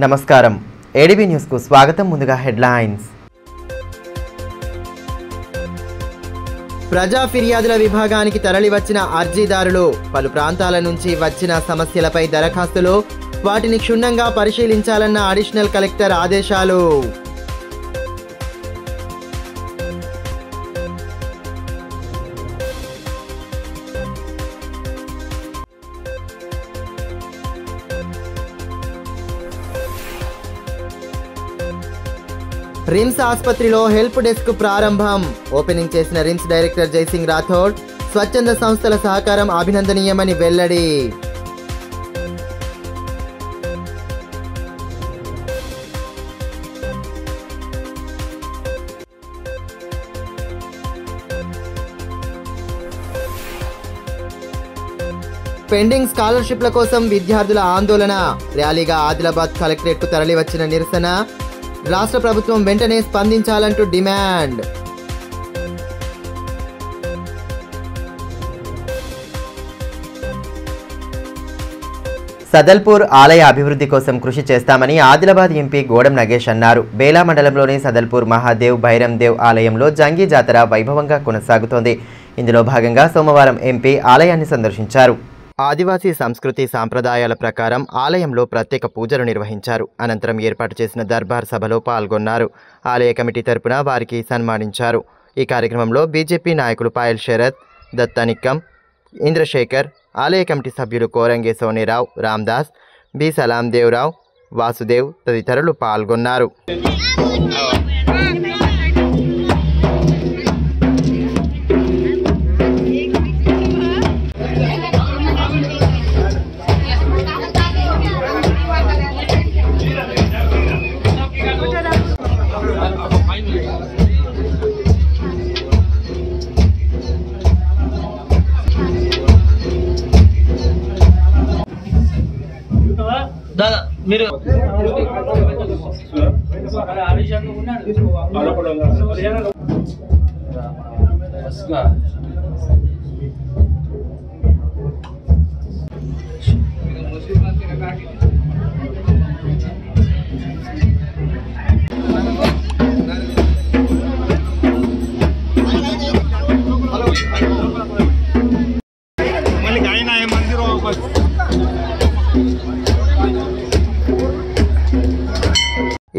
నమస్కారం ADB news కు స్వాగతం. ముందుగా హెడ్లైన్స్. ప్రజా ఫిర్యాదుల విభాగానికి తరలివచ్చిన అర్జీదారులు పలు ప్రాంతాల నుంచి వచ్చిన సమస్యలపై దరఖాస్తులు, వాటిని క్షుణ్ణంగా పరిశీలించాలన్న అడిషనల్ కలెక్టర్ ఆదేశాలు. రిమ్స్ ఆసుపత్రిలో హెల్ప్ డెస్క్ ప్రారంభం. ఓపెనింగ్ చేసిన రిమ్స్ డైరెక్టర్ జైసింగ్ రాథోడ్ స్వచ్ఛంద సంస్థల సహకారం అభినందనీయమని వెల్లడి. పెండింగ్ స్కాలర్షిప్ల కోసం విద్యార్థుల ఆందోళన. ర్యాలీగా ఆదిలాబాద్ కలెక్టరేట్కు తరలివచ్చిన నిరసన. రాష్ట్ర ప్రభుత్వం వెంటనే స్పందించాలంటూ డిమాండ్. సదల్పూర్ ఆలయ అభివృద్ధి కోసం కృషి చేస్తామని ఆదిలాబాద్ ఎంపీ గోడం నగేష్ అన్నారు. బేలా మండలంలోని సదల్పూర్ మహాదేవ్ భైరందేవ్ ఆలయంలో జంగి జాతర వైభవంగా కొనసాగుతోంది. ఇందులో భాగంగా సోమవారం ఎంపీ ఆలయాన్ని సందర్శించారు. ఆదివాసీ సంస్కృతి సాంప్రదాయాల ప్రకారం ఆలయంలో ప్రత్యేక పూజలు నిర్వహించారు. అనంతరం ఏర్పాటు చేసిన దర్బార్ సభలో పాల్గొన్నారు. ఆలయ కమిటీ తరపున వారికి సన్మానించారు. ఈ కార్యక్రమంలో బీజేపీ నాయకులు పాయల్ శరత్, దత్తనిక్కం, ఇంద్రశేఖర్, ఆలయ కమిటీ సభ్యులు కోరంగే సోనేరావు, రామ్దాస్, బి సలాం దేవరావు, వాసుదేవ్ తదితరులు పాల్గొన్నారు. మీరు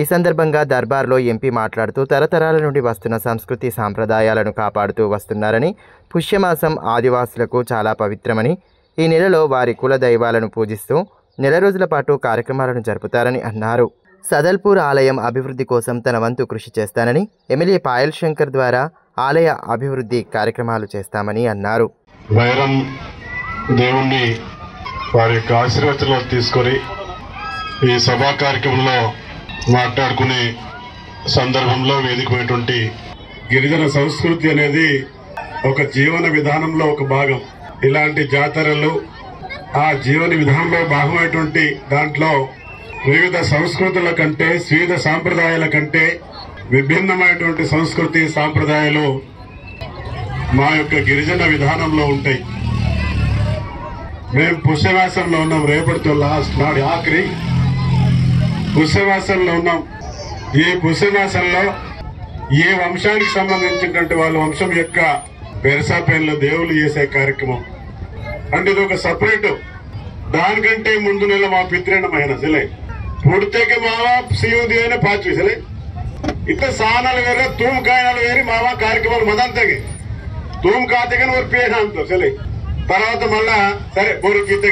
ఈ సందర్భంగా దర్బార్లో ఎంపీ మాట్లాడుతూ తరతరాల నుండి వస్తున్న సంస్కృతి సాంప్రదాయాలను కాపాడుతూ వస్తున్నారని, పుష్యమాసం ఆదివాసులకు చాలా పవిత్రమని, ఈ నెలలో వారి కుల దైవాలను పూజిస్తూ నెల రోజుల పాటు కార్యక్రమాలను జరుపుతారని అన్నారు. సదల్పూర్ ఆలయం అభివృద్ధి కోసం తన వంతు కృషి చేస్తానని, ఎమ్మెల్యే పాయల్ శంకర్ ద్వారా ఆలయ అభివృద్ధి కార్యక్రమాలు చేస్తామని అన్నారు. భైరం దేవుణ్ణి వారి యొక్క ఆశీర్వచనాలు తీసుకొని ఈ సభా కార్యక్రమంలో మాట్లాడుకునే సందర్భంలో వేదికమైనటువంటి గిరిజన సంస్కృతి అనేది ఒక జీవన విధానంలో ఒక భాగం. ఇలాంటి జాతరలు ఆ జీవన విధానంలో భాగమైనటువంటి దాంట్లో వివిధ సంస్కృతుల కంటే, వివిధ సాంప్రదాయాల కంటే విభిన్నమైనటువంటి సంస్కృతి సాంప్రదాయాలు మా యొక్క గిరిజన విధానంలో ఉంటాయి. మేము పుష్యమాసంలో ఉన్నాం. రేపటితో లాస్ట్ నాడు ఆఖరి పుష్యమాసంలో ఉన్నాం. ఈ పుష్యమాసంలో ఏ వంశానికి సంబంధించినటువంటి వాళ్ళ వంశం యొక్క పెరసాపేన్లో దేవుళ్ళు చేసే కార్యక్రమం అంటే ఇది ఒక సపరేట్. దానికంటే ముందు నెల మా పిత్రేణమైన సిలే పుడితేకి మావా సీవుది అయినా పాచి సిలే ఇట్లా సానాలు వేరే తూము కాయనాలు వేరే మావా కార్యక్రమాలు మదంతగి తూము కాతేగాని వారు పేనాంతో సిలే తర్వాత మళ్ళా సరే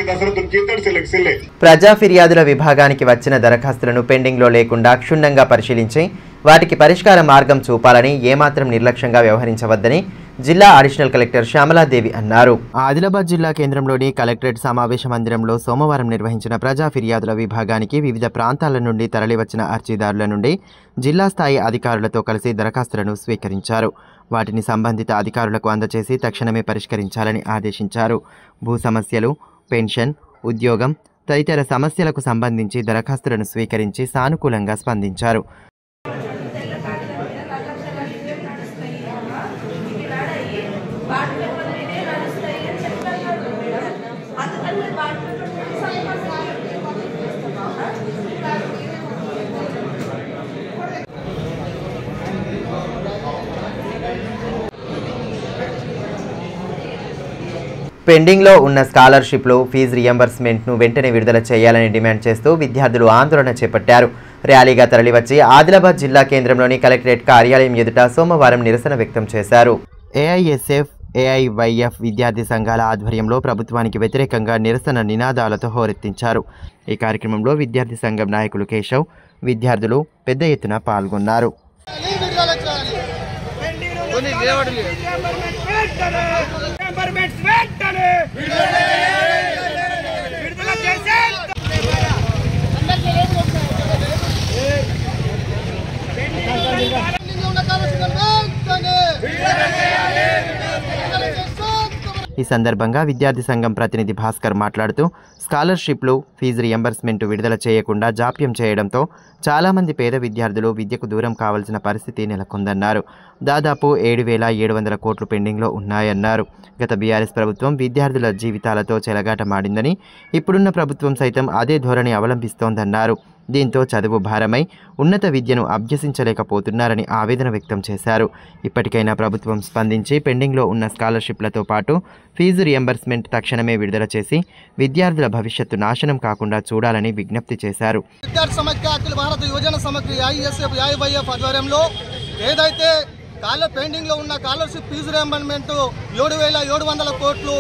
దసరా. ప్రజా ఫిర్యాదుల విభాగానికి వచ్చిన దరఖాస్తులను పెండింగ్లో లేకుండా క్షుణ్ణంగా పరిశీలించి వాటికి పరిష్కార మార్గం చూపాలని, ఏమాత్రం నిర్లక్ష్యంగా వ్యవహరించవద్దని జిల్లా అడిషనల్ కలెక్టర్ శ్యామలాదేవి అన్నారు. ఆదిలాబాద్ జిల్లా కేంద్రంలోని కలెక్టరేట్ సమావేశ మందిరంలో సోమవారం నిర్వహించిన ప్రజా ఫిర్యాదుల విభాగానికి వివిధ ప్రాంతాల నుండి తరలివచ్చిన అర్జీదారుల నుండి జిల్లా స్థాయి అధికారులతో కలిసి దరఖాస్తులను స్వీకరించారు. వాటిని సంబంధిత అధికారులకు అందజేసి తక్షణమే పరిష్కరించాలని ఆదేశించారు. భూ సమస్యలు, పెన్షన్, ఉద్యోగం తదితర సమస్యలకు సంబంధించి దరఖాస్తులను స్వీకరించి సానుకూలంగా స్పందించారు. పెండింగ్లో ఉన్న స్కాలర్షిప్లు ఫీజు రియంబర్స్మెంట్ను వెంటనే విడుదల చేయాలని డిమాండ్ చేస్తూ విద్యార్థులు ఆందోళన చేపట్టారు. ర్యాలీగా తరలివచ్చి ఆదిలాబాద్ జిల్లా కేంద్రంలోని కలెక్టరేట్ కార్యాలయం ఎదుట సోమవారం నిరసన వ్యక్తం చేశారు. ఏఐఎస్ఎఫ్, ఏఐవైఎఫ్ విద్యార్థి సంఘాల ఆధ్వర్యంలో ప్రభుత్వానికి వ్యతిరేకంగా నిరసన నినాదాలతో హోరెత్తించారు. ఈ కార్యక్రమంలో విద్యార్థి సంఘం నాయకులు కేశవ్, విద్యార్థులు పెద్ద ఎత్తున పాల్గొన్నారు. ఈ సందర్భంగా విద్యార్థి సంఘం ప్రతినిధి భాస్కర్ మాట్లాడుతూ స్కాలర్షిప్లు, ఫీజు రియంబర్స్మెంట్ విడుదల చేయకుండా జాప్యం చేయడంతో చాలామంది పేద విద్యార్థులు విద్యకు దూరం కావాల్సిన పరిస్థితి నెలకొందన్నారు. దాదాపు 7,700 కోట్లు పెండింగ్లో ఉన్నాయన్నారు. గత బీఆర్ఎస్ ప్రభుత్వం విద్యార్థుల జీవితాలతో చెలగాటమాడిందని, ఇప్పుడున్న ప్రభుత్వం సైతం అదే ధోరణి అవలంబిస్తోందన్నారు. దీంతో చదువు భారమై ఉన్నత విద్యను అభ్యసించలేకపోతున్నారని ఆవేదన వ్యక్తం చేశారు. ఇప్పటికైనా ప్రభుత్వం స్పందించి పెండింగ్లో ఉన్న స్కాలర్షిప్లతో పాటు ఫీజు రియంబర్స్మెంట్ తక్షణమే విడుదల చేసి విద్యార్థుల భవిష్యత్తు నాశనం కాకుండా చూడాలని విజ్ఞప్తి చేశారు. విద్యార్థి సమైక్య అఖిల భారత యువజన సమైక్య ఏఐఎస్ఎఫ్, ఏఐవైఎఫ్ ఆధ్వర్యంలో ఏదైతే పెండింగ్లో ఉన్న స్కాలర్షిప్ ఫీజు రియంబర్స్మెంట్ 7,700 కోట్లు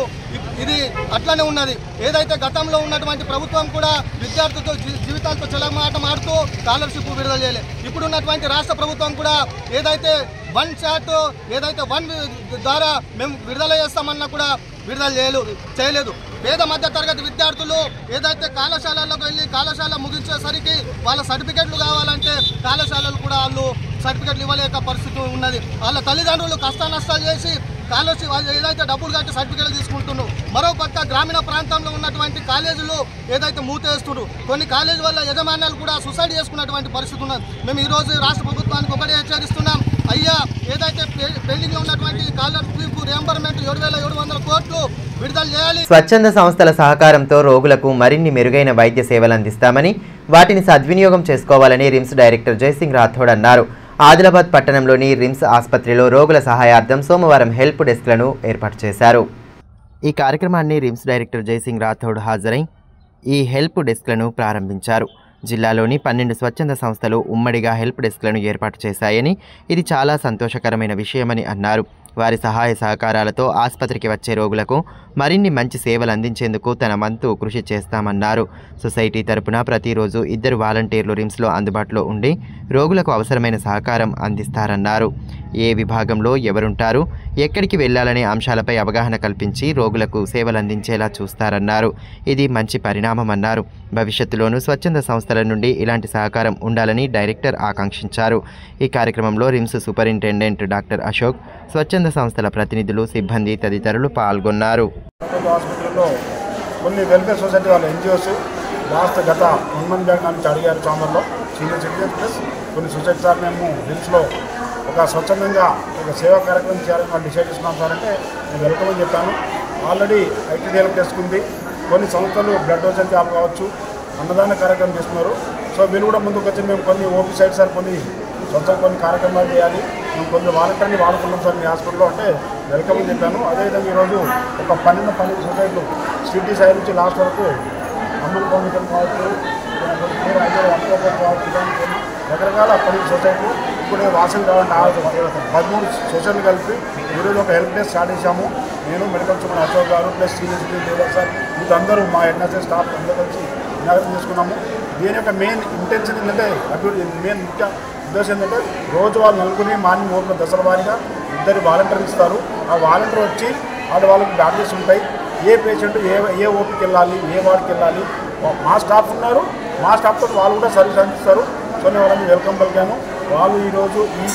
ఇది అట్లనే ఉన్నది. ఏదైతే గతంలో ఉన్నటువంటి ప్రభుత్వం కూడా విద్యార్థులతో జీవితాలతో చెలమాటమాడుతూ స్కాలర్షిప్ విడుదల చేయలేదు. ఇప్పుడున్నటువంటి రాష్ట్ర ప్రభుత్వం కూడా ఏదైతే 1 షాట్ ఏదైతే 1 ద్వారా మేము విడుదల చేస్తామన్నా కూడా విడుదల చేయలేదు. పేద మధ్య తరగతి విద్యార్థులు ఏదైతే కళాశాలలోకి వెళ్ళి కళాశాల ముగించేసరికి వాళ్ళ సర్టిఫికెట్లు కావాలంటే కళాశాలలు కూడా వాళ్ళు సర్టిఫికెట్లు ఇవ్వలేక పరిస్థితి ఉన్నది. వాళ్ళ తల్లిదండ్రులు కష్ట నష్టాలు చేసి స్కాలర్షిప్ ఏదైతే డబ్బులు కట్టి సర్టిఫికెట్లు తీసుకుంటున్నారు. మరోపక్క గ్రామీణ ప్రాంతంలో ఉన్నటువంటి కాలేజీలు ఏదైతే మూతేస్తున్నారు. కొన్ని కాలేజీ వల్ల యజమాన్యాలు కూడా సూసైడ్ చేసుకున్నటువంటి పరిస్థితి ఉన్నది. మేము ఈరోజు రాష్ట్ర ప్రభుత్వానికి ఒకటే హెచ్చరిస్తున్నాం. అయ్యా, ఏదైతే పెండింగ్లో ఉన్నటువంటి స్కాలర్షిప్ రియంబర్స్మెంట్ 7,700 కోట్లు విడుదల చేయాలి. స్వచ్ఛంద సంస్థల సహకారంతో రోగులకు మరిన్ని మెరుగైన వైద్య సేవలు అందిస్తామని, వాటిని సద్వినియోగం చేసుకోవాలని రిమ్స్ డైరెక్టర్ జయసింగ్ రాథోడ్ అన్నారు. ఆదిలాబాద్ పట్టణంలోని రిమ్స్ ఆసుపత్రిలో రోగుల సహాయార్థం సోమవారం హెల్ప్ డెస్క్లను ఏర్పాటు చేశారు. ఈ కార్యక్రమాన్ని రిమ్స్ డైరెక్టర్ జయసింగ్ రాథోడ్ హాజరై ఈ హెల్ప్ డెస్క్లను ప్రారంభించారు. జిల్లాలోని 12 స్వచ్ఛంద సంస్థలు ఉమ్మడిగా హెల్ప్ డెస్క్లను ఏర్పాటు చేశాయని, ఇది చాలా సంతోషకరమైన విషయమని అన్నారు. వారి సహాయ సహకారాలతో ఆసుపత్రికి వచ్చే రోగులకు మరిన్ని మంచి సేవలు అందించేందుకు తన వంతు కృషి చేస్తామన్నారు. సొసైటీ తరపున ప్రతిరోజు 2 వాలంటీర్లు రిమ్స్లో అందుబాటులో ఉండి రోగులకు అవసరమైన సహకారం అందిస్తారన్నారు. ఏ విభాగంలో ఎవరుంటారు, ఎక్కడికి వెళ్లాలనే అంశాలపై అవగాహన కల్పించి రోగులకు సేవలు అందించేలా చూస్తారన్నారు. ఇది మంచి పరిణామమన్నారు. భవిష్యత్తులోనూ స్వచ్ఛంద సంస్థల నుండి ఇలాంటి సహకారం ఉండాలని డైరెక్టర్ ఆకాంక్షించారు. ఈ కార్యక్రమంలో రిమ్స్ సూపరింటెండెంట్ డాక్టర్ అశోక్, స్వచ్ఛంద సంస్థల ప్రతినిధులు, సిబ్బంది తదితరులు పాల్గొన్నారు. హాస్పిటల్లో కొన్ని వెల్ఫేర్ సొసైటీ వాళ్ళ ఎన్జిఓస్ లాస్ట్ గత 1 మంత్ బ్యాక్ నుంచి అడిగారు. చాంబర్లో సీనియర్ సిటిజన్స్ ప్లస్ కొన్ని సొసైటీ సార్ మేము రిమ్స్లో ఒక స్వచ్ఛందంగా ఒక సేవా కార్యక్రమం చేయాలని వాళ్ళు డిసైడ్ చేసుకున్నాం సార్ అంటే నేను వెల్కమ్ అని చెప్పాను. ఆల్రెడీ ఐటీ హెల్ప్ చేసుకుంది. కొన్ని సంస్థలు బ్లడ్ డొనేషన్ క్యాంప్ కావచ్చు, అన్నదాన కార్యక్రమం చేస్తున్నారు. సో వీళ్ళు కూడా ముందుకు వచ్చి మేము కొన్ని ఓపీ సైడ్ సార్ కొన్ని స్వచ్ఛంగా కొన్ని కార్యక్రమాలు చేయాలి, మేము కొన్ని వాలంటీర్ని వాడుకున్నాం సార్ మీ హాస్పిటల్లో అంటే వెల్కమ్ అని చెప్పాను. అదేవిధంగా ఈరోజు ఒక 12 సొసైటీలు సిటీ సైడ్ నుంచి లాస్ట్ వరకు అమ్మన్ కౌన్సిల్ కావచ్చు, కావచ్చు, రకరకాల 12 సొసైటీలు ఇప్పుడు వాసన కావాలంటే 13 సొసైటీలు కలిపి ఈరోజు ఒక హెల్ప్ డెస్క్ స్టార్ట్ చేశాము. నేను medical super Ashok garu plus senior citizen sir వీళ్ళందరూ మా ఎన్ఎస్ఎస్ స్టాఫ్ అందరూ కలిసి ఇనాగరేషన్ చేసుకున్నాము. దీని యొక్క మెయిన్ ఇంటెన్షన్ ఏంటంటే మెయిన్ ముఖ్య ఉద్దేశం ఏంటంటే రోజు వాళ్ళు నలుగురిని మార్నింగ్ ఓపిక దశల వారీగా 2 వాలంటీర్లు ఇస్తారు. ఆ వాలంటీర్ వచ్చి వాళ్ళకి బ్యాటరీస్ ఉంటాయి. ఏ పేషెంట్ ఏ ఓపికి వెళ్ళాలి, ఏ వార్డుకి వెళ్ళాలి, మా స్టాఫ్ ఉన్నారు. మా స్టాఫ్తో వాళ్ళు కూడా సర్వీస్ అందిస్తారు. సో నేను వాళ్ళని వెల్కమ్ పలికాను. వాళ్ళు ఈరోజు ఈ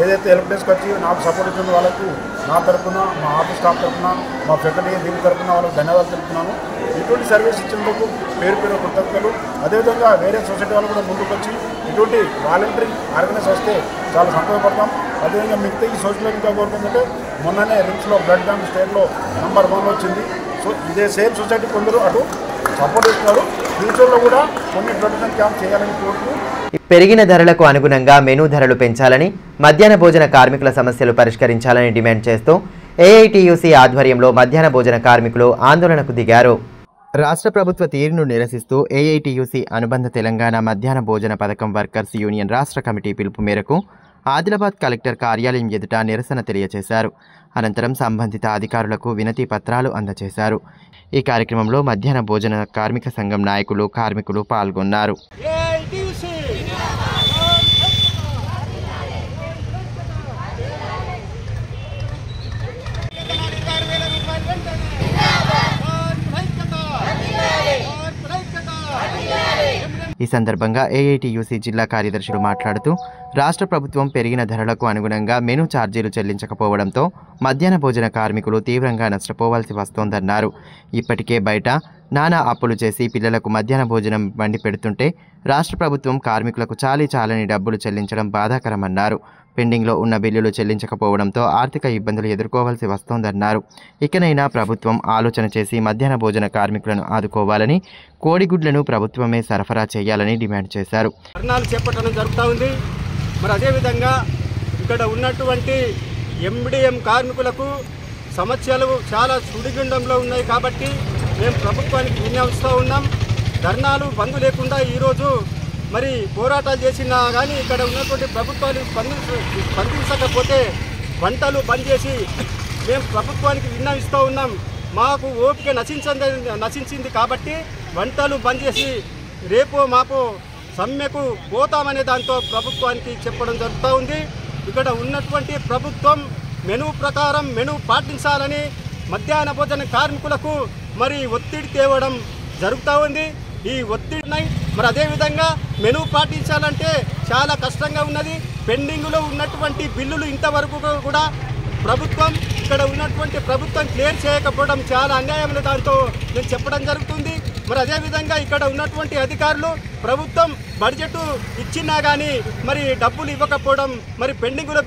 ఏదైతే హెల్ప్ డెస్క్ వచ్చి నాకు సపోర్ట్ ఇచ్చిన వాళ్ళకు నా తరఫున, మా ఆఫీస్ స్టాఫ్ తరఫున, మా ఫ్యాకల్టీ దీని తరఫున వాళ్ళకి ధన్యవాదాలు తెలుపుతున్నాను. ఇటువంటి సర్వీస్ ఇచ్చినందుకు పేరు కృతజ్ఞతలు. అదేవిధంగా వేరే సొసైటీ వాళ్ళు కూడా ముందుకు వచ్చి ఇటువంటి వాలంటరీ ఆర్గనైజ్ వస్తే చాలా సంతోషపడతాం. అదేవిధంగా మిగతా ఈ సోషల్ ఇంకా కోరుకుందంటే మొన్ననే రిమ్స్లో బ్లడ్ బ్యాంక్ స్టేట్లో నంబర్ 1 వచ్చింది. సో ఇదే సేమ్ సొసైటీ కొందరు అటు సపోర్ట్ ఇస్తున్నారు. ఫ్యూచర్లో కూడా కొన్ని ప్రొటెక్షన్ క్యాంప్ చేయాలని కోరుతూ పెరిగిన ధరలకు అనుగుణంగా మెనూ ధరలు పెంచాలని, మధ్యాహ్న భోజన కార్మికుల సమస్యలు పరిష్కరించాలని డిమాండ్ చేస్తూ ఏఐటీయూసీ ఆధ్వర్యంలో మధ్యాహ్న భోజన కార్మికులు ఆందోళనకు దిగారు. రాష్ట్ర ప్రభుత్వ తీరును నిరసిస్తూ ఏఐటీయూసీ అనుబంధ తెలంగాణ మధ్యాహ్న భోజన పథకం వర్కర్స్ యూనియన్ రాష్ట్ర కమిటీ పిలుపు మేరకు ఆదిలాబాద్ కలెక్టర్ కార్యాలయం ఎదుట నిరసన తెలియజేశారు. అనంతరం సంబంధిత అధికారులకు వినతి పత్రాలు అందజేశారు. ఈ కార్యక్రమంలో మధ్యాహ్న భోజన కార్మిక సంఘం నాయకులు, కార్మికులు పాల్గొన్నారు. ఈ సందర్భంగా ఏఐటీయూసీ జిల్లా కార్యదర్శులు మాట్లాడుతూ రాష్ట్ర ప్రభుత్వం పెరిగిన ధరలకు అనుగుణంగా మెనూ ఛార్జీలు చెల్లించకపోవడంతో మధ్యాహ్న భోజన కార్మికులు తీవ్రంగా నష్టపోవాల్సి వస్తోందన్నారు. ఇప్పటికే బయట నానా అప్పులు చేసి పిల్లలకు మధ్యాహ్న భోజనం వండి పెడుతుంటే రాష్ట్ర ప్రభుత్వం కార్మికులకు చాలని డబ్బులు చెల్లించడం బాధాకరమన్నారు. పెండింగ్లో ఉన్న బిల్లులు చెల్లించకపోవడంతో ఆర్థిక ఇబ్బందులు ఎదుర్కోవాల్సి వస్తోందన్నారు. ఇకనైనా ప్రభుత్వం ఆలోచన చేసి మధ్యాహ్న భోజన కార్మికులను ఆదుకోవాలని, కోడిగుడ్లను ప్రభుత్వమే సరఫరా చేయాలని డిమాండ్ చేశారు. ధర్నాలు చేపట్టడం జరుగుతూ ఉంది. మరి అదేవిధంగా ఇక్కడ ఉన్నటువంటి ఎంబీడీఎం కార్మికులకు సమస్యలు చాలా సుడిగుండంలో ఉన్నాయి కాబట్టి మేము ప్రభుత్వానికి విన్నవిస్తూ ఉన్నాం. ధర్నాలు బంద్ లేకుండా ఈరోజు మరి పోరాటాలు చేసినా కానీ ఇక్కడ ఉన్నటువంటి ప్రభుత్వాలు స్పందించకపోతే వంటలు బంద్ చేసి మేము ప్రభుత్వానికి విన్నవిస్తూ ఉన్నాం. మాకు ఓపిక నశించింది కాబట్టి వంటలు బంద్ చేసి రేపో మాపో సమ్మెకు పోతామనే దాంతో ప్రభుత్వానికి చెప్పడం జరుగుతూ ఉంది. ఇక్కడ ఉన్నటువంటి ప్రభుత్వం మెనూ ప్రకారం మెనూ పాటించాలని మధ్యాహ్న భోజన కార్మికులకు మరి ఒత్తిడి తేవడం జరుగుతూ ఉంది. ఈ ఒత్తిడిని మరి అదేవిధంగా మెనూ పాటించాలంటే చాలా కష్టంగా ఉన్నది. పెండింగ్లో ఉన్నటువంటి బిల్లులు ఇంతవరకు కూడా ప్రభుత్వం ఇక్కడ ఉన్నటువంటి ప్రభుత్వం క్లియర్ చేయకపోవడం చాలా అన్యాయమైన దాంతో నేను చెప్పడం జరుగుతుంది. మరి అదేవిధంగా ఇక్కడ ఉన్నటువంటి అధికారులు ప్రభుత్వం బడ్జెట్ ఇచ్చినా కానీ మరి డబ్బులు ఇవ్వకపోవడం, మరి పెండింగ్లో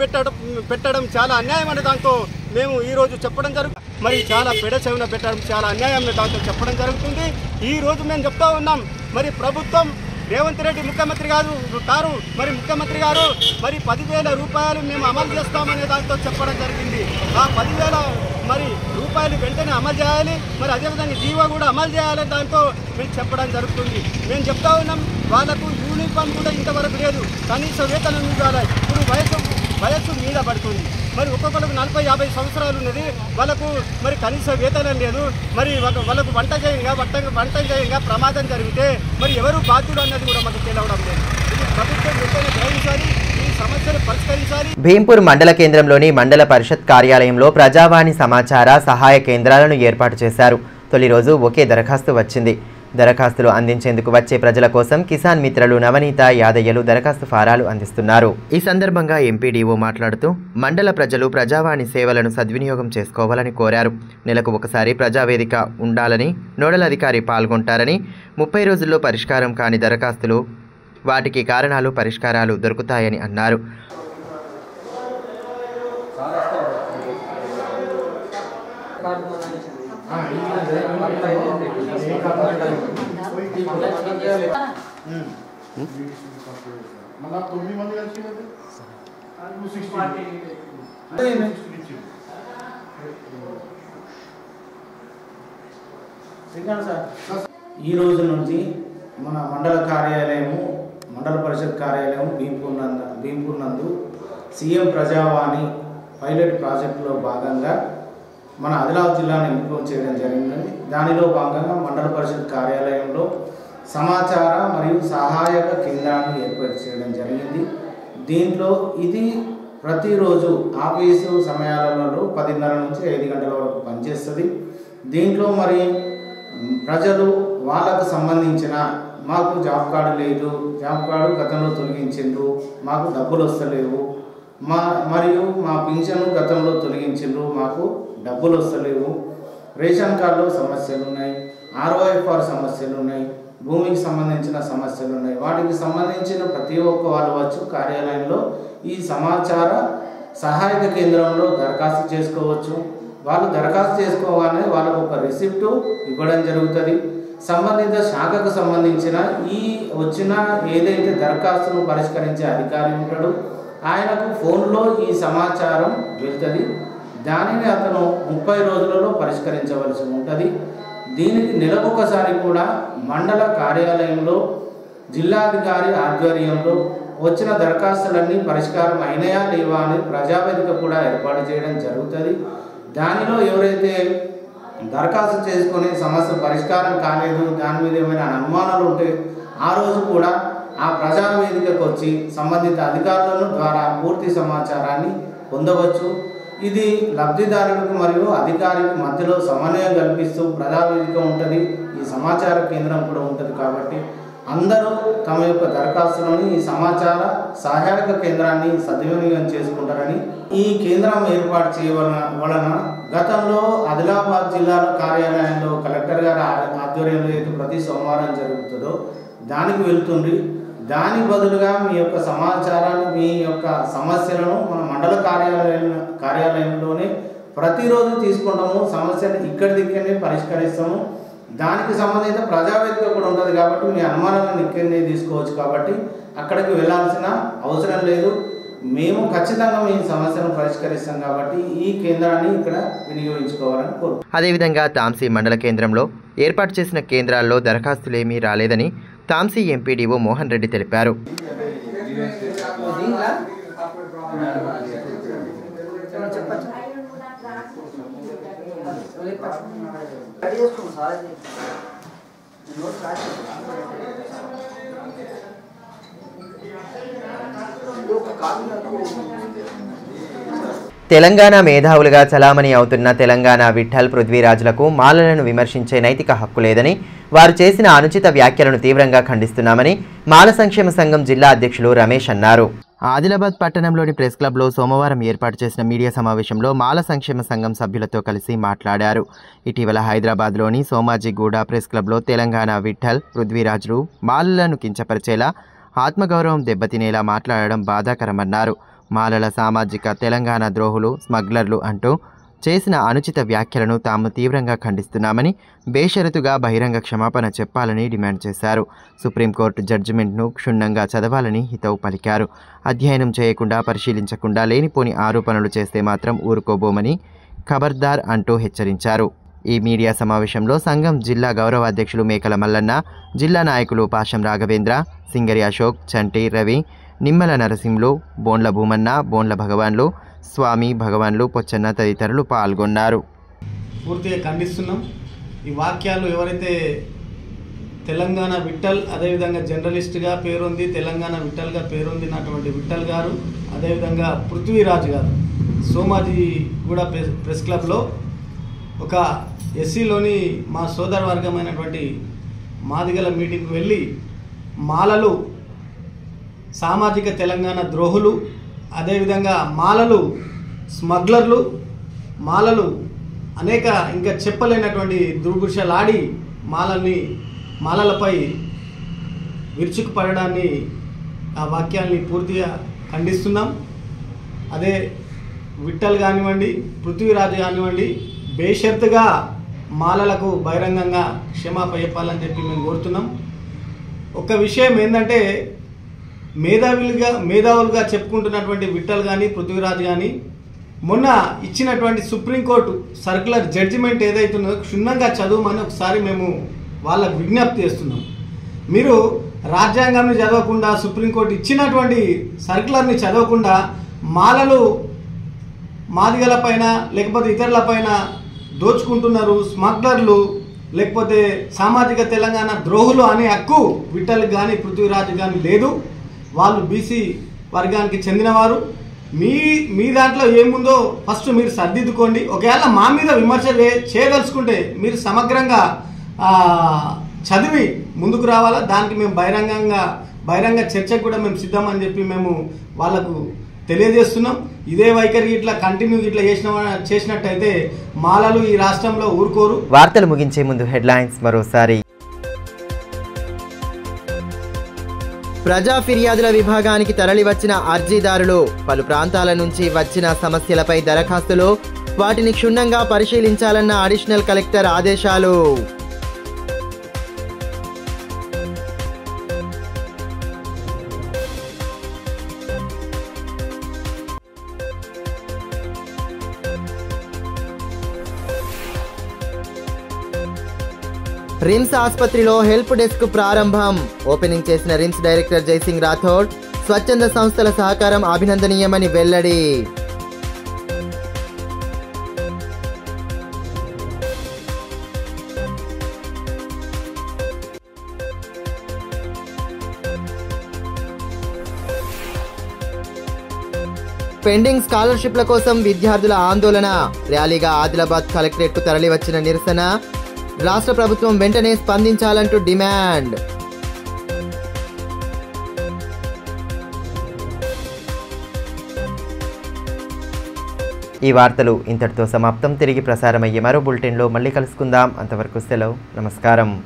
పెట్టడం చాలా అన్యాయమైన దాంతో మేము ఈరోజు చెప్పడం జరుగుతుంది. మరి చాలా పెడచెవిన పెట్టడం చాలా అన్యాయమైన దాంతో చెప్పడం జరుగుతుంది. ఈరోజు మేము చెప్తా ఉన్నాం, మరి ప్రభుత్వం రేవంత్ రెడ్డి ముఖ్యమంత్రి ముఖ్యమంత్రి గారు మరి 10,000 రూపాయలు మేము అమలు చేస్తామనే దాంతో చెప్పడం జరిగింది. ఆ 10,000 మరి రూపాయలు వెంటనే అమలు చేయాలి, మరి అదేవిధంగా జీవో కూడా అమలు చేయాలి దాంతో మేము చెప్పడం జరుగుతుంది. మేము చెప్తా ఉన్నాం, వాళ్ళకు యూనిఫామ్ కూడా ఇంతవరకు లేదు, కనీస వేతనం ఇవ్వాలి. ఇప్పుడు వయస్సు మీద పడుతుంది, మరి ఒక్కొక్కరికి 40-50 సంవత్సరాలు ఉన్నది, వాళ్ళకు మరి కనీస వేతనం లేదు. మరి వాళ్ళకు వంట చేయంగా ప్రమాదం జరిగితే మరి ఎవరు బాధ్యులు అన్నది కూడా మాకు తెలియడం లేదు. ఇది ప్రభుత్వం వెంటనే గ్రహించాలి, ఈ సమస్యను పరిష్కరించాలి. భీంపూర్ మండల కేంద్రంలోని మండల పరిషత్ కార్యాలయంలో ప్రజావాణి సమాచార సహాయ కేంద్రాలను ఏర్పాటు చేశారు. తొలి రోజు ఒకే దరఖాస్తు వచ్చింది. దరఖాస్తులు అందించేందుకు వచ్చే ప్రజల కోసం కిసాన్ మిత్రలు నవనీత యాదయ్యలు దరఖాస్తు ఫారాలు అందిస్తున్నారు. ఈ సందర్భంగా ఎంపీడీఓ మాట్లాడుతూ మండల ప్రజలు ప్రజావాణి సేవలను సద్వినియోగం చేసుకోవాలని కోరారు. నెలకు ఒకసారి ప్రజావేదిక ఉండాలని, నోడల్ అధికారి పాల్గొంటారని, 30 రోజుల్లో పరిష్కారం కాని దరఖాస్తులు వాటికి కారణాలు పరిష్కారాలు దొరుకుతాయని అన్నారు. ఈ రోజు నుంచి మన మండల కార్యాలయము, మండల పరిషత్ కార్యాలయం భీంపూర్ నందు సీఎం ప్రజావాణి పైలట్ ప్రాజెక్టులో భాగంగా మన ఆదిలాబాద్ జిల్లాను ఎంపిక చేయడం జరిగింది. దానిలో భాగంగా మండల పరిషత్ కార్యాలయంలో సమాచార మరియు సహాయక కేంద్రాన్ని ఏర్పాటు చేయడం జరిగింది. దీంట్లో ఇది ప్రతిరోజు ఆఫీసు సమయాలలో 10:30 నుంచి 5 గంటల వరకు పనిచేస్తుంది. దీంట్లో మరి ప్రజలు వాళ్ళకు సంబంధించిన మాకు జాబ్ కార్డు లేదు, జాబ్ కార్డు గతంలో తొలగించిండ్రు, మాకు డబ్బులు వస్తలేవు, మరియు మా పింఛను గతంలో తొలగించిండ్రు, మాకు డబ్బులు వస్తలేవు, రేషన్ కార్డులో సమస్యలు ఉన్నాయి, ROFR సమస్యలు ఉన్నాయి, భూమికి సంబంధించిన సమస్యలు ఉన్నాయి. వాటికి సంబంధించిన ప్రతి ఒక్క వాళ్ళు వచ్చి కార్యాలయంలో ఈ సమాచార సహాయక కేంద్రంలో దరఖాస్తు చేసుకోవచ్చు. వాళ్ళు దరఖాస్తు చేసుకోవాలని వాళ్ళకు ఒక రిసిప్టు ఇవ్వడం జరుగుతుంది. సంబంధిత శాఖకు సంబంధించిన ఈ వచ్చిన ఏదైతే దరఖాస్తును పరిష్కరించే అధికారి ఉంటాడో ఆయనకు ఫోన్లో ఈ సమాచారం వెళ్తుంది. దానిని అతను 30 రోజులలో పరిష్కరించవలసి ఉంటుంది. దీనికి నెలకొకసారి కూడా మండల కార్యాలయంలో జిల్లాధికారి ఆధ్వర్యంలో వచ్చిన దరఖాస్తులన్నీ పరిష్కారం అయినాయా లేవా అని ప్రజావేదిక కూడా ఏర్పాటు చేయడం జరుగుతుంది. దానిలో ఎవరైతే దరఖాస్తు చేసుకుని సమస్య పరిష్కారం కాలేదు, దాని మీద ఏమైనా అనుమానాలు ఉంటే ఆ రోజు కూడా ఆ ప్రజావేదికకు వచ్చి సంబంధిత అధికారుల ద్వారా పూర్తి సమాచారాన్ని పొందవచ్చు. ఇది లబ్ధిదారులకు మరియు అధికారికి మధ్యలో సమన్వయం కల్పిస్తూ ప్రజావేదిక ఉంటుంది, ఈ సమాచార కేంద్రం కూడా ఉంటుంది. కాబట్టి అందరూ తమ యొక్క దరఖాస్తులను ఈ సమాచార సహాయక కేంద్రాన్ని సద్వినియోగం చేసుకుంటారని, ఈ కేంద్రం ఏర్పాటు చేయవలన గతంలో ఆదిలాబాద్ జిల్లాలో కార్యాలయంలో కలెక్టర్ గారి ఆధ్వర్యంలో అయితే ప్రతి సోమవారం జరుగుతుందో దానికి వెళ్తుంది. దాని బదులుగా మీ యొక్క సమాచారాన్ని, మీ యొక్క సమస్యలను మన మండల కార్యాలయంలోనే ప్రతిరోజు తీసుకుంటాము. సమస్యను ఇక్కడిదిక్కడనే పరిష్కరిస్తాము. దానికి సంబంధించిన ప్రజావేదిక కూడా ఉంటుంది కాబట్టి మీ అనుమానాలను ఇక్కడనే తీసుకోవచ్చు. కాబట్టి అక్కడికి వెళ్ళాల్సిన అవసరం లేదు. మేము ఖచ్చితంగా మీ సమస్యను పరిష్కరిస్తాం కాబట్టి ఈ కేంద్రాన్ని ఇక్కడ వినియోగించుకోవాలని కోరుతున్నాం. అదేవిధంగా తాంసీ మండల కేంద్రంలో ఏర్పాటు చేసిన కేంద్రాల్లో దరఖాస్తులేమీ రాలేదని తాంసీ ఎంపీడీఓ మోహన్ రెడ్డి తెలిపారు. తెలంగాణ మేధావులుగా చలామణి అవుతున్న తెలంగాణ విఠల్ పృథ్వీరాజులకు మాలలను విమర్శించే నైతిక హక్కు లేదని, వారు చేసిన అనుచిత వ్యాఖ్యలను తీవ్రంగా ఖండిస్తున్నామని మాల సంక్షేమ సంఘం జిల్లా అధ్యక్షులు రమేష్ అన్నారు. ఆదిలాబాద్ పట్టణంలోని ప్రెస్ క్లబ్లో సోమవారం ఏర్పాటు చేసిన మీడియా సమావేశంలో మాల సంక్షేమ సంఘం సభ్యులతో కలిసి మాట్లాడారు. ఇటీవల హైదరాబాద్లోని సోమాజిగూడ ప్రెస్ క్లబ్లో తెలంగాణ విఠల్ పృథ్వీరాజులు మాలలను కించపరిచేలా, ఆత్మగౌరవం దెబ్బతినేలా మాట్లాడడం బాధాకరమన్నారు. మాలల సామాజిక తెలంగాణ ద్రోహులు, స్మగ్లర్లు అంటూ చేసిన అనుచిత వ్యాఖ్యలను తాము తీవ్రంగా ఖండిస్తున్నామని, బేషరతుగా బహిరంగ క్షమాపణ చెప్పాలని డిమాండ్ చేశారు. సుప్రీంకోర్టు జడ్జిమెంట్ను క్షుణ్ణంగా చదవాలని హితవు పలికారు. అధ్యయనం చేయకుండా, పరిశీలించకుండా లేనిపోని ఆరోపణలు చేస్తే మాత్రం ఊరుకోబోమని ఖబర్దార్ అంటూ హెచ్చరించారు. ఈ మీడియా సమావేశంలో సంఘం జిల్లా గౌరవ అధ్యక్షులు మేకల మల్లన్న, జిల్లా నాయకులు పాషం రాఘవేంద్ర, సింగరి అశోక్, చంటి రవి, నిమ్మల నరసింహులు, బోండ్ల భూమన్న, బోండ్ల భగవాన్లు, స్వామి భగవాన్లు, పొచ్చన్న తదితరులు పాల్గొన్నారు. పూర్తిగా ఖండిస్తున్నాం. ఈ వాక్యాలు ఎవరైతే తెలంగాణ విఠల్, అదేవిధంగా జర్నలిస్ట్గా పేరుంది, తెలంగాణ విఠల్గా పేరొందినటువంటి విఠల్ గారు, అదేవిధంగా పృథ్వీరాజు గారు సోమాజిగూడ ప్రెస్ క్లబ్లో ఒక ఎస్సీలోని మా సోదర వర్గమైనటువంటి మాదిగల మీటింగ్కి వెళ్ళి మాలలు సామాజిక తెలంగాణ ద్రోహులు, అదేవిధంగా మాలలు స్మగ్లర్లు, మాలలు అనేక ఇంకా చెప్పలేనటువంటి దుర్భుషలాడి మాలలపై విరుచుకుపడడాన్ని, ఆ వాక్యాన్ని పూర్తిగా ఖండిస్తున్నాం. అదే విఠల్ కానివ్వండి, పృథ్వీరాజు కానివ్వండి, బేషరతుగా మాలలకు బహిరంగంగా క్షమాపణ చెప్పాలని చెప్పి మేము కోరుతున్నాం. ఒక విషయం ఏంటంటే, మేధావులుగా చెప్పుకుంటున్నటువంటి విఠల్ కానీ, పృథ్వీరాజు కానీ మొన్న ఇచ్చినటువంటి సుప్రీంకోర్టు సర్క్యులర్ జడ్జిమెంట్ ఏదైతుందో క్షుణ్ణంగా చదవమని ఒకసారి మేము వాళ్ళకు విజ్ఞప్తి చేస్తున్నాం. మీరు రాజ్యాంగాన్ని చదవకుండా, సుప్రీంకోర్టు ఇచ్చినటువంటి సర్క్యులర్ని చదవకుండా మాలలు మాదిగల పైన లేకపోతే ఇతరుల పైన దోచుకుంటున్నారు, స్మగ్లర్లు లేకపోతే సామాజిక తెలంగాణ ద్రోహులు అనే హక్కు విఠల్ కానీ పృథ్వీరాజు కానీ లేదు. వాళ్ళు బీసీ వర్గానికి చెందినవారు. మీ దాంట్లో ఏముందో ఫస్ట్ మీరు సర్దిద్దుకోండి. ఒకవేళ మా మీద విమర్శ చేయదలుచుకుంటే మీరు సమగ్రంగా చదివి ముందుకు రావాలా. దానికి మేము బహిరంగ చర్చకు కూడా మేము సిద్ధమని చెప్పి మేము వాళ్ళకు తెలియజేస్తున్నాం. ఇదే వైఖరి ఇట్లా కంటిన్యూ ఇట్లా చేసినట్టయితే మాలలు ఈ రాష్ట్రంలో ఊరుకోరు. వార్తలు ముగించే ముందు హెడ్లైన్స్ మరోసారి. ప్రజా ఫిర్యాదుల విభాగానికి తరలివచ్చిన అర్జీదారులు, పలు ప్రాంతాల నుంచి వచ్చిన సమస్యలపై దరఖాస్తులు, వాటిని క్షుణ్ణంగా పరిశీలించాలన్న అడిషనల్ కలెక్టర్ ఆదేశాలు. రిమ్స్ ఆసుపత్రిలో హెల్ప్ డెస్క్ ప్రారంభం. ఓపెనింగ్ చేసిన రిమ్స్ డైరెక్టర్ జైసింగ్ రాథోడ్ స్వచ్ఛంద సంస్థల సహకారం అభినందనీయమని వెల్లడి. పెండింగ్ స్కాలర్షిప్ల కోసం విద్యార్థుల ఆందోళన. ర్యాలీగా ఆదిలాబాద్ కలెక్టరేట్కు తరలివచ్చిన నిరసన. రాష్ట్ర ప్రభుత్వం వెంటనే స్పందించాలంటూ డిమాండ్. ఈ వార్తలు ఇంతటితో సమాప్తం. తిరిగి ప్రసారమయ్యే మరో బులెటిన్లో మళ్ళీ కలుసుకుందాం. అంతవరకు సెలవు. నమస్కారం.